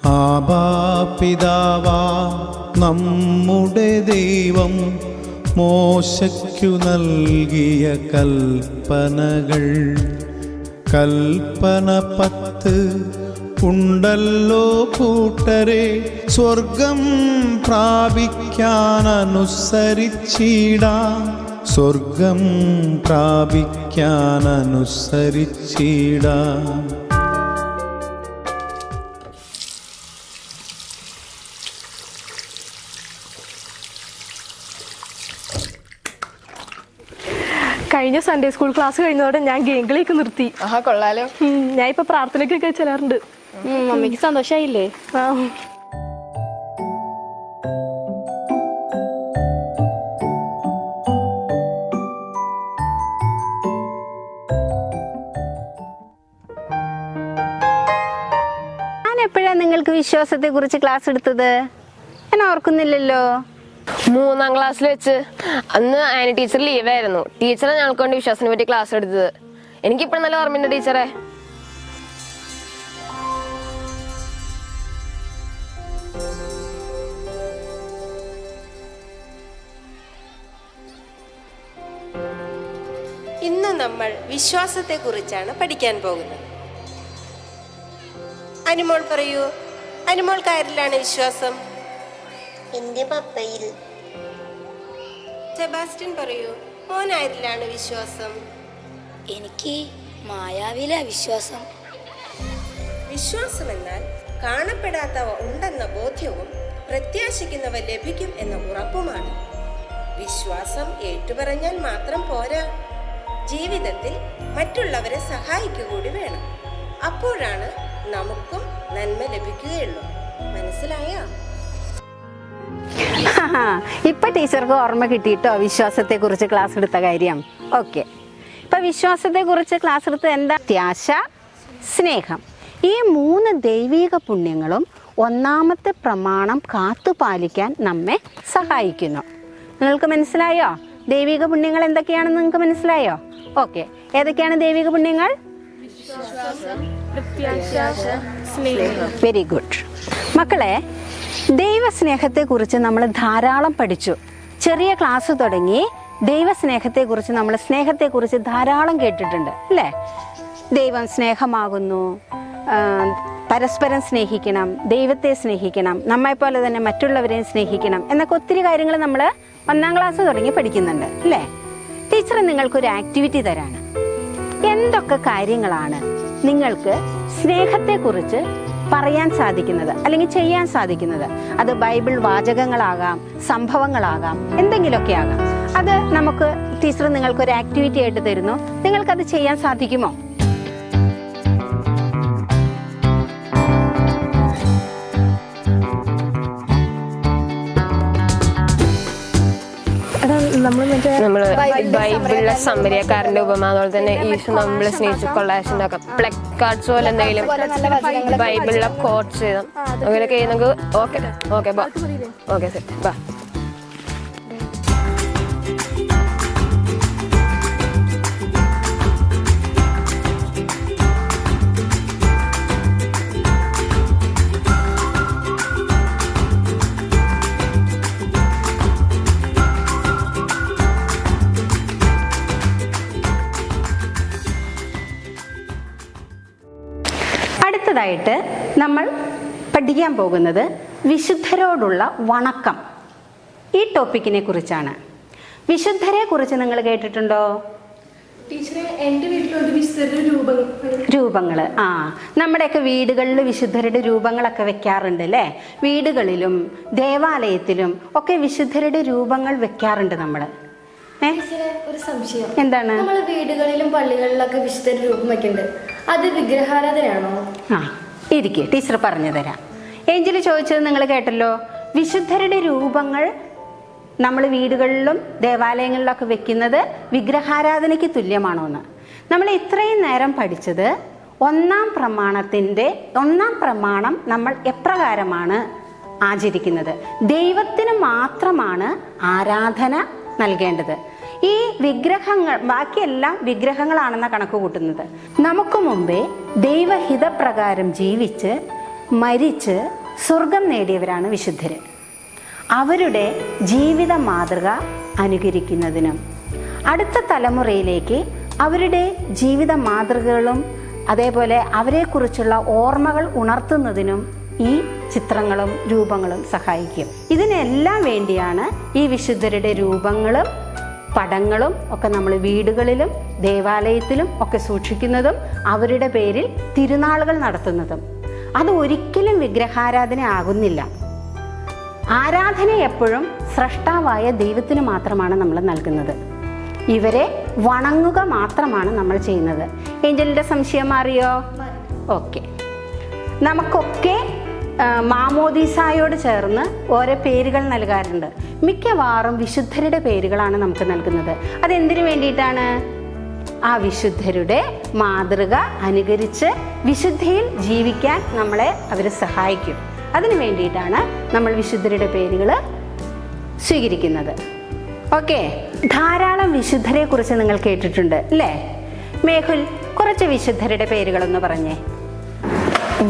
ആബാ പിതാവാ നമ്മുടെ ദൈവം മോശയ്ക്കു നൽകിയ കൽപ്പനകൾ കൽപ്പന 10 ഉണ്ടല്ലോ കൂട്ടരെ, സ്വർഗം പ്രാപിക്കാനനുസരിച്ചിടാം, സ്വർഗം പ്രാപിക്കാനനുസരിച്ചിടാം. കഴിഞ്ഞ സൺഡേ സ്കൂൾ ക്ലാസ് കഴിഞ്ഞതോടെ ഞാൻ ഗെയിംകളിയൊക്കെ നിർത്തി. കൊള്ളാലോ. ഞാൻ ഇപ്പൊ പ്രാർത്ഥനയ്ക്കൊക്കെ ചെല്ലാറുണ്ട്. മമ്മിക്ക് സന്തോഷായില്ലേ? ഞാൻ എപ്പോഴാ നിങ്ങൾക്ക് വിശ്വാസത്തെ കുറിച്ച് ക്ലാസ് എടുത്തത്? ഞാൻ ഓർക്കുന്നില്ലല്ലോ. 3ാം ക്ലാസ്സിൽ വെച്ച്. അന്ന് ആനി ടീച്ചർ ലീവായിരുന്നു. ടീച്ചറെ ഞങ്ങൾക്ക് വേണ്ടി വിശ്വാസത്തിനെ പറ്റി ക്ലാസ് എടുത്തത്. എനിക്കിപ്പോഴും നല്ല ഓർമ്മയുണ്ട് ടീച്ചറെ. ഇന്ന് നമ്മൾ വിശ്വാസത്തെ കുറിച്ചാണ് പഠിക്കാൻ പോകുന്നത്. അനുമോൾ പറയൂ, അനുമോൾക്ക് ആരിലാണ് വിശ്വാസം? എന്റെ പപ്പയിൽ. സെബാസ്റ്റ്യൻ പറയൂ, മോൻ ആരിലാണ് വിശ്വാസം? എനിക്ക് മായാവിലാ വിശ്വാസം. വിശ്വാസം എന്നാൽ കാണപ്പെടാത്തവ ഉണ്ടെന്ന ബോധ്യവും പ്രത്യാശിക്കുന്നവ ലഭിക്കും എന്ന ഉറപ്പുമാണ്. വിശ്വാസം ഏറ്റുപറഞ്ഞാൽ മാത്രം പോരാ, ജീവിതത്തിൽ മറ്റുള്ളവരെ സഹായിക്കുക കൂടി വേണം. അപ്പോഴാണ് നമുക്കും നന്മ ലഭിക്കുകയുള്ളൂ. മനസ്സിലായോ? ഇപ്പൊ ടീച്ചർക്ക് ഓർമ്മ കിട്ടിയിട്ടോ വിശ്വാസത്തെ കുറിച്ച് ക്ലാസ് എടുത്ത കാര്യം. ഓക്കെ, ഇപ്പൊ വിശ്വാസത്തെ കുറിച്ച് ക്ലാസ് എടുത്തത് എന്താ? പ്രത്യാശ, സ്നേഹം. ഈ 3 ദൈവിക പുണ്യങ്ങളും 1ാമത്തെ പ്രമാണം കാത്തുപാലിക്കാൻ നമ്മെ സഹായിക്കുന്നു. നിങ്ങൾക്ക് മനസ്സിലായോ? ദൈവിക പുണ്യങ്ങൾ എന്തൊക്കെയാണെന്ന് നിങ്ങൾക്ക് മനസ്സിലായോ? ഓക്കെ, ഏതൊക്കെയാണ് ദൈവിക പുണ്യങ്ങൾ? വെരി ഗുഡ് മക്കളെ. ദൈവസ്നേഹത്തെ കുറിച്ച് നമ്മൾ ധാരാളം പഠിച്ചു. ചെറിയ ക്ലാസ് തുടങ്ങി ദൈവസ്നേഹത്തെ കുറിച്ച്, നമ്മൾ സ്നേഹത്തെ കുറിച്ച് ധാരാളം കേട്ടിട്ടുണ്ട് അല്ലേ? ദൈവം സ്നേഹമാകുന്നു, പരസ്പരം സ്നേഹിക്കണം, ദൈവത്തെ സ്നേഹിക്കണം, നമ്മെപ്പോലെ തന്നെ മറ്റുള്ളവരെയും സ്നേഹിക്കണം എന്നൊക്കെ ഒത്തിരി കാര്യങ്ങൾ നമ്മൾ 1ാം ക്ലാസ് തുടങ്ങി പഠിക്കുന്നുണ്ട് അല്ലേ? ടീച്ചർ നിങ്ങൾക്കൊരു ആക്ടിവിറ്റി തരാണ്. എന്തൊക്കെ കാര്യങ്ങളാണ് നിങ്ങൾക്ക് സ്നേഹത്തെക്കുറിച്ച് പറയാൻ സാധിക്കുന്നത് അല്ലെങ്കിൽ ചെയ്യാൻ സാധിക്കുന്നത്? അത് ബൈബിൾ വാചകങ്ങളാകാം, സംഭവങ്ങളാകാം, എന്തെങ്കിലുമൊക്കെ ആകാം. അത് നമുക്ക് ടീച്ചർ നിങ്ങൾക്കൊരു ആക്ടിവിറ്റി ആയിട്ട് തരുന്നു. നിങ്ങൾക്കത് ചെയ്യാൻ സാധിക്കുമോ? നമ്മള് ബൈബിളിലെ സമരിയക്കാരന്റെ ഉപമ, അതുപോലെ തന്നെ ഈശോ നമ്മളെ സ്നേഹിച്ച് കൊള്ളാശ ഉണ്ടാക്കാം, പ്ലഗ് കാർഡ്സ് പോലെ എന്തെങ്കിലും ബൈബിളിലെ കോട്ട്സ് ചെയ്താൽ അങ്ങനെയൊക്കെ നമുക്ക് ഓക്കെ ഓക്കെ ബാ ഓക്കെ സെറ്റ് ബാ. അടുത്തതായിട്ട് നമ്മൾ പഠിക്കാൻ പോകുന്നത് വിശുദ്ധരോടുള്ള വണക്കം. ഈ ടോപ്പിക്കിനെ കുറിച്ചാണ്. വിശുദ്ധരെ കുറിച്ച് നിങ്ങൾ കേട്ടിട്ടുണ്ടോ? രൂപങ്ങൾ. നമ്മുടെയൊക്കെ വീടുകളിൽ വിശുദ്ധരുടെ രൂപങ്ങളൊക്കെ വെക്കാറുണ്ട് അല്ലേ? വീടുകളിലും ദേവാലയത്തിലും ഒക്കെ വിശുദ്ധരുടെ രൂപങ്ങൾ വെക്കാറുണ്ട് നമ്മൾ. ഒരു സംശയം. എന്താണ്? നമ്മൾ വീടുകളിലും പള്ളികളിലൊക്കെ വിശുദ്ധ രൂപം വെക്കുന്നുണ്ട്, അത് വിഗ്രഹാരാധനയാണോ? ഇരിക്കെ, ടീച്ചർ പറഞ്ഞു തരാം. ഏഞ്ചലി ചോദിച്ചത് നിങ്ങൾ കേട്ടല്ലോ. വിശുദ്ധരുടെ രൂപങ്ങൾ നമ്മൾ വീടുകളിലും ദേവാലയങ്ങളിലൊക്കെ വെക്കുന്നത് വിഗ്രഹാരാധനയ്ക്ക് തുല്യമാണോ എന്ന്. നമ്മൾ ഇത്രയും നേരം പഠിച്ചത് 1ാം പ്രമാണം നമ്മൾ എപ്രകാരമാണ് ആചരിക്കുന്നത്. ദൈവത്തിന് മാത്രമാണ് ആരാധന നൽകേണ്ടത്. ഈ വിഗ്രഹങ്ങൾ, ബാക്കിയെല്ലാം വിഗ്രഹങ്ങളാണെന്ന കണക്ക് കൂട്ടുന്നത്. നമുക്ക് മുമ്പേ ദൈവഹിതപ്രകാരം ജീവിച്ച് മരിച്ച് സ്വർഗം നേടിയവരാണ് വിശുദ്ധർ. അവരുടെ ജീവിത മാതൃക അനുകരിക്കുന്നതിനും അടുത്ത തലമുറയിലേക്ക് അവരുടെ ജീവിത മാതൃകകളും അതേപോലെ അവരെക്കുറിച്ചുള്ള ഓർമ്മകൾ ഉണർത്തുന്നതിനും ഈ ചിത്രങ്ങളും രൂപങ്ങളും സഹായിക്കും. ഇതിനെല്ലാം വേണ്ടിയാണ് ഈ വിശുദ്ധരുടെ രൂപങ്ങളും പടങ്ങളും ഒക്കെ നമ്മൾ വീടുകളിലും ദേവാലയത്തിലും ഒക്കെ സൂക്ഷിക്കുന്നതും അവരുടെ പേരിൽ തിരുനാളുകൾ നടത്തുന്നതും. അത് ഒരിക്കലും വിഗ്രഹാരാധന ആകുന്നില്ല. ആരാധന എപ്പോഴും സ്രഷ്ടാവായ ദൈവത്തിന് മാത്രമാണ് നമ്മൾ നൽകുന്നത്. ഇവരെ വണങ്ങുക മാത്രമാണ് നമ്മൾ ചെയ്യുന്നത്. ഏഞ്ചലിൻ്റെ സംശയം മാറിയോ? ഓക്കെ. നമുക്കൊക്കെ മാമോദീസായോട് ചേർന്ന് ഓരോ പേരുകൾ നൽകാറുണ്ട്. മിക്കവാറും വിശുദ്ധരുടെ പേരുകളാണ് നമുക്ക് നൽകുന്നത്. അതെന്തിനു വേണ്ടിയിട്ടാണ്? ആ വിശുദ്ധരുടെ മാതൃക അനുകരിച്ച് വിശുദ്ധിയിൽ ജീവിക്കാൻ നമ്മളെ അവർ സഹായിക്കും. അതിനു വേണ്ടിയിട്ടാണ് നമ്മൾ വിശുദ്ധരുടെ പേരുകൾ സ്വീകരിക്കുന്നത്. ഓക്കെ. ധാരാളം വിശുദ്ധരെ കുറിച്ച് നിങ്ങൾ കേട്ടിട്ടുണ്ട് അല്ലേ? മേഹുൽ, കുറച്ച് വിശുദ്ധരുടെ പേരുകളൊന്ന് പറഞ്ഞേ.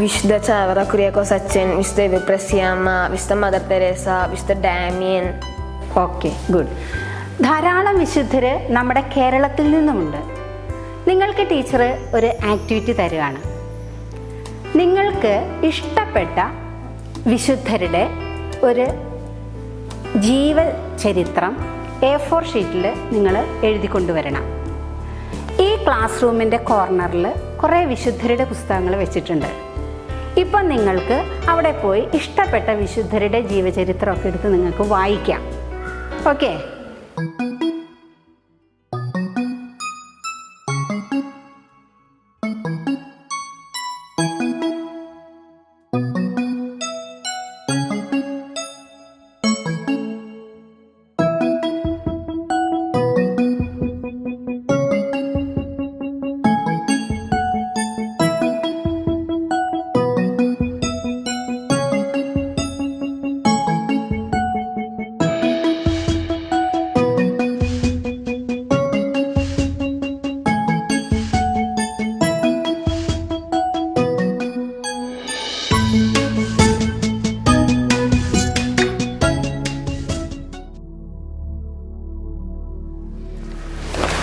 വിശുദ്ധ ചാവറ കുര്യാക്കോസ് അച്ഛൻ, വിശുദ്ധ വിപ്രസ്യാമ്മ, വിശുദ്ധ മദർ തെരേസ, വിശുദ്ധ ഡാമിയൻ. Okay, good. ധാരാളം വിശുദ്ധര് നമ്മുടെ കേരളത്തിൽ നിന്നുമുണ്ട്. നിങ്ങൾക്ക് ടീച്ചർ ഒരു ആക്ടിവിറ്റി തരുകയാണ്. നിങ്ങൾക്ക് ഇഷ്ടപ്പെട്ട വിശുദ്ധരുടെ ഒരു ജീവചരിത്രം A4 ഷീറ്റിൽ നിങ്ങൾ എഴുതി കൊണ്ടുവരണം. ഈ ക്ലാസ് റൂമിൻ്റെ കോർണറിൽ കുറേ വിശുദ്ധരുടെ പുസ്തകങ്ങൾ വെച്ചിട്ടുണ്ട്. ഇപ്പം നിങ്ങൾക്ക് അവിടെ പോയി ഇഷ്ടപ്പെട്ട വിശുദ്ധരുടെ ജീവചരിത്രമൊക്കെ എടുത്ത് നിങ്ങൾക്ക് വായിക്കാം. ഓക്കെ.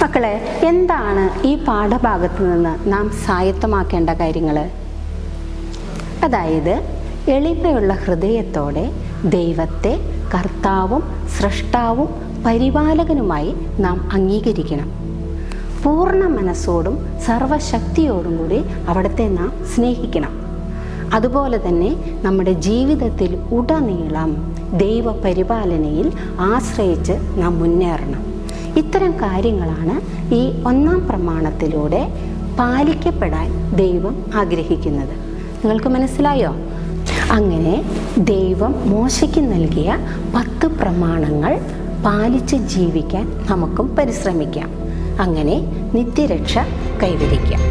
മക്കളെ, എന്താണ് ഈ പാഠഭാഗത്ത് നിന്ന് നാം സ്വായത്തമാക്കേണ്ട കാര്യങ്ങൾ? അതായത് എളിമയുള്ള ഹൃദയത്തോടെ ദൈവത്തെ കർത്താവും സൃഷ്ടാവും പരിപാലകനുമായി നാം അംഗീകരിക്കണം. പൂർണ്ണ മനസ്സോടും സർവശക്തിയോടും കൂടി അവിടുത്തെ നാം സ്നേഹിക്കണം. അതുപോലെ തന്നെ നമ്മുടെ ജീവിതത്തിൽ ഉടനീളം ദൈവപരിപാലനയിൽ ആശ്രയിച്ച് നാം മുന്നേറണം. ഇത്തരം കാര്യങ്ങളാണ് ഈ 1-ാം പ്രമാണത്തിലൂടെ പാലിക്കപ്പെടാൻ ദൈവം ആഗ്രഹിക്കുന്നത്. നിങ്ങൾക്ക് മനസ്സിലായോ? അങ്ങനെ ദൈവം മോശയ്ക്ക് നൽകിയ 10 പ്രമാണങ്ങൾ പാലിച്ച് ജീവിക്കാൻ നമുക്കും പരിശ്രമിക്കാം. അങ്ങനെ നിത്യരക്ഷ കൈവരിക്കാം.